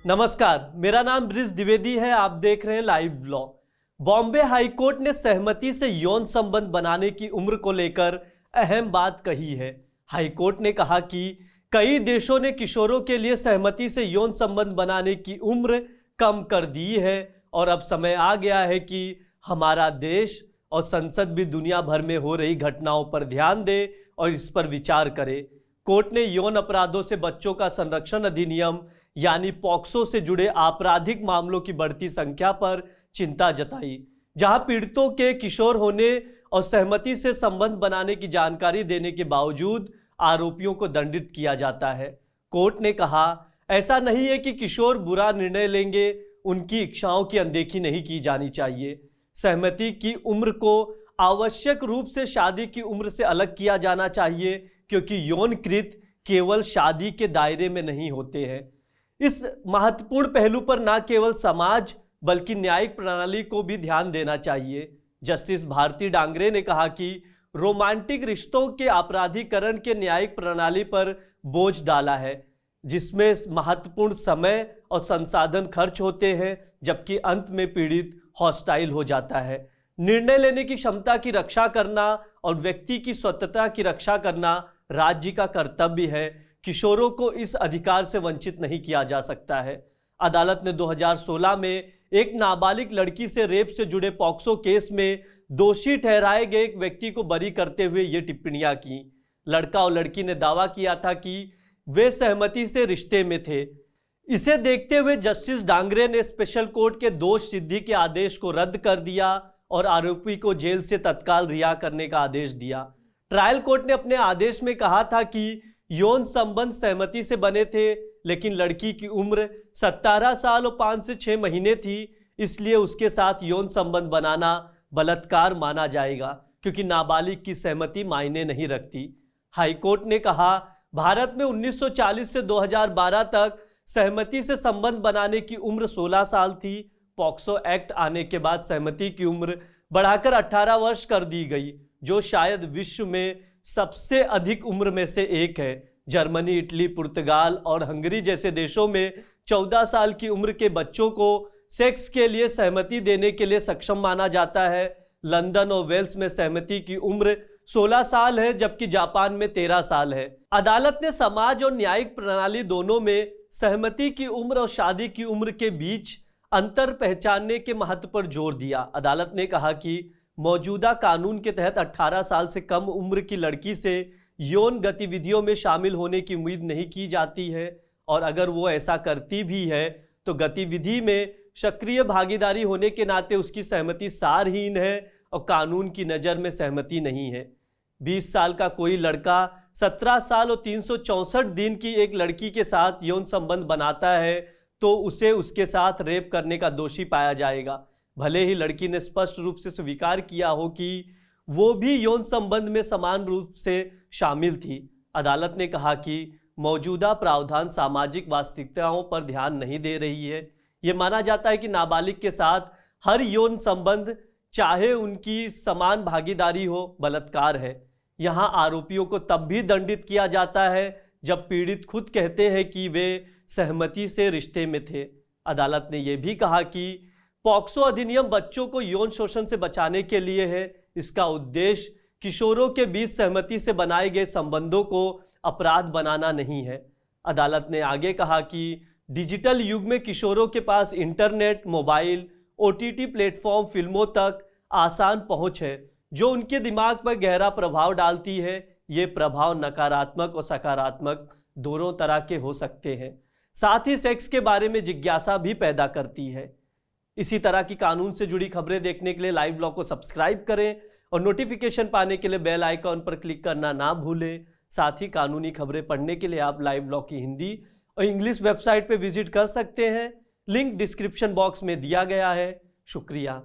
नमस्कार, मेरा नाम ब्रिज द्विवेदी है। आप देख रहे हैं लाइव लॉ। बॉम्बे हाईकोर्ट ने सहमति से यौन संबंध बनाने की उम्र को लेकर अहम बात कही है। हाईकोर्ट ने कहा कि कई देशों ने किशोरों के लिए सहमति से यौन संबंध बनाने की उम्र कम कर दी है और अब समय आ गया है कि हमारा देश और संसद भी दुनिया भर में हो रही घटनाओं पर ध्यान दे और इस पर विचार करे। कोर्ट ने यौन अपराधों से बच्चों का संरक्षण अधिनियम यानी पॉक्सो से जुड़े आपराधिक मामलों की बढ़ती संख्या पर चिंता जताई, जहां पीड़ितों के किशोर होने और सहमति से संबंध बनाने की जानकारी देने के बावजूद आरोपियों को दंडित किया जाता है। कोर्ट ने कहा, ऐसा नहीं है कि किशोर बुरा निर्णय लेंगे, उनकी इच्छाओं की अनदेखी नहीं की जानी चाहिए। सहमति की उम्र को आवश्यक रूप से शादी की उम्र से अलग किया जाना चाहिए, क्योंकि यौन कृत्य केवल शादी के दायरे में नहीं होते हैं। इस महत्वपूर्ण पहलू पर न केवल समाज बल्कि न्यायिक प्रणाली को भी ध्यान देना चाहिए। जस्टिस भारती डांगरे ने कहा कि रोमांटिक रिश्तों के आपराधिकरण के न्यायिक प्रणाली पर बोझ डाला है, जिसमें महत्वपूर्ण समय और संसाधन खर्च होते हैं, जबकि अंत में पीड़ित हॉस्टाइल हो जाता है। निर्णय लेने की क्षमता की रक्षा करना और व्यक्ति की स्वतंत्रता की रक्षा करना राज्य का कर्तव्य है। किशोरों को इस अधिकार से वंचित नहीं किया जा सकता है। अदालत ने 2016 में एक नाबालिग लड़की से रेप से जुड़े पॉक्सो केस में दोषी ठहराए गए एक व्यक्ति को बरी करते हुए ये टिप्पणियां की। लड़का और लड़की ने दावा किया था कि वे सहमति से रिश्ते में थे। इसे देखते हुए जस्टिस डांगरे ने स्पेशल कोर्ट के दोष सिद्धि के आदेश को रद्द कर दिया और आरोपी को जेल से तत्काल रिहा करने का आदेश दिया। ट्रायल कोर्ट ने अपने आदेश में कहा था कि यौन संबंध सहमति से बने थे, लेकिन लड़की की उम्र 17 साल और 5 से 6 महीने थी, इसलिए उसके साथ यौन संबंध बनाना बलात्कार माना जाएगा, क्योंकि नाबालिग की सहमति मायने नहीं रखती। हाईकोर्ट ने कहा, भारत में 1940 से 2012 तक सहमति से संबंध बनाने की उम्र 16 साल थी। पॉक्सो एक्ट आने के बाद सहमति की उम्र बढ़ाकर 18 वर्ष कर दी गई, जो शायद विश्व में सबसे अधिक उम्र में से एक है। जर्मनी, इटली, पुर्तगाल और हंगरी जैसे देशों में 14 साल की उम्र के बच्चों को सेक्स के लिए सहमति देने के लिए सक्षम माना जाता है। लंदन और वेल्स में सहमति की उम्र 16 साल है, जबकि जापान में 13 साल है। अदालत ने समाज और न्यायिक प्रणाली दोनों में सहमति की उम्र और शादी की उम्र के बीच अंतर पहचानने के महत्व पर जोर दिया। अदालत ने कहा कि मौजूदा कानून के तहत 18 साल से कम उम्र की लड़की से यौन गतिविधियों में शामिल होने की उम्मीद नहीं की जाती है, और अगर वो ऐसा करती भी है तो गतिविधि में सक्रिय भागीदारी होने के नाते उसकी सहमति सारहीन है और कानून की नज़र में सहमति नहीं है। 20 साल का कोई लड़का 17 साल और 364 दिन की एक लड़की के साथ यौन संबंध बनाता है तो उसे उसके साथ रेप करने का दोषी पाया जाएगा, भले ही लड़की ने स्पष्ट रूप से स्वीकार किया हो कि वो भी यौन संबंध में समान रूप से शामिल थी। अदालत ने कहा कि मौजूदा प्रावधान सामाजिक वास्तविकताओं पर ध्यान नहीं दे रही है। ये माना जाता है कि नाबालिग के साथ हर यौन संबंध, चाहे उनकी समान भागीदारी हो, बलात्कार है। यहाँ आरोपियों को तब भी दंडित किया जाता है जब पीड़ित खुद कहते हैं कि वे सहमति से रिश्ते में थे। अदालत ने यह भी कहा कि पॉक्सो अधिनियम बच्चों को यौन शोषण से बचाने के लिए है। इसका उद्देश्य किशोरों के बीच सहमति से बनाए गए संबंधों को अपराध बनाना नहीं है। अदालत ने आगे कहा कि डिजिटल युग में किशोरों के पास इंटरनेट, मोबाइल, OTT प्लेटफॉर्म, फिल्मों तक आसान पहुंच है, जो उनके दिमाग पर गहरा प्रभाव डालती है। ये प्रभाव नकारात्मक और सकारात्मक दोनों तरह के हो सकते हैं। साथ ही सेक्स के बारे में जिज्ञासा भी पैदा करती है। इसी तरह की कानून से जुड़ी खबरें देखने के लिए लाइव लॉ को सब्सक्राइब करें और नोटिफिकेशन पाने के लिए बेल आइकॉन पर क्लिक करना ना भूलें। साथ ही कानूनी खबरें पढ़ने के लिए आप लाइव लॉ की हिंदी और इंग्लिश वेबसाइट पर विजिट कर सकते हैं। लिंक डिस्क्रिप्शन बॉक्स में दिया गया है। शुक्रिया।